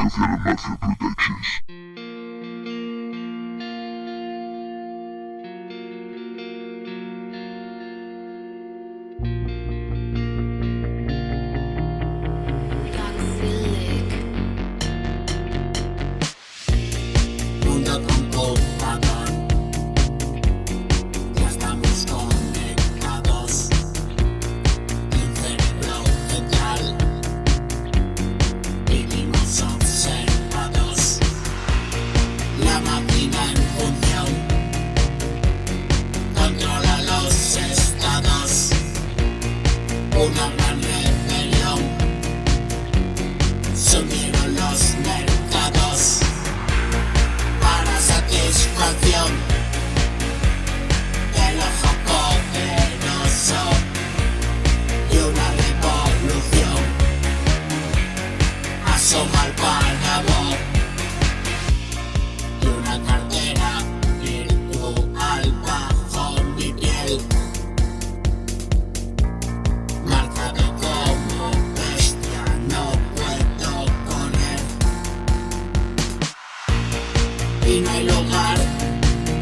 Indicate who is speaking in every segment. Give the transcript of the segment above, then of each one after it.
Speaker 1: Social and Mafia Productions.
Speaker 2: Mundo computador, ya estamos conectados. El cerebro central, vivimos observados. La máquina en función controla los estados. Una gran rebelión, sumieron los mercados. Para satisfacción del ojo poderoso y una revolución asoma al páramo y una cartera virtual bajo mi piel, marca de como bestia no puedo correr. Y no hay lugar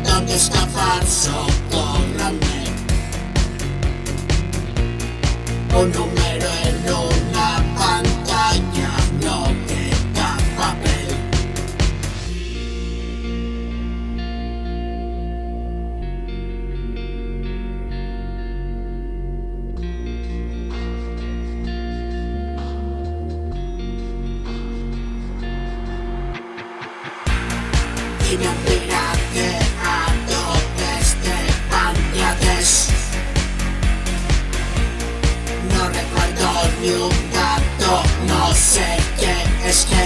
Speaker 2: donde escapar, socórranme. Un número en una pantalla, no queda papel. Y me pirateado desde Bangladesh. No recuerdo ni un dato, no sé qué es que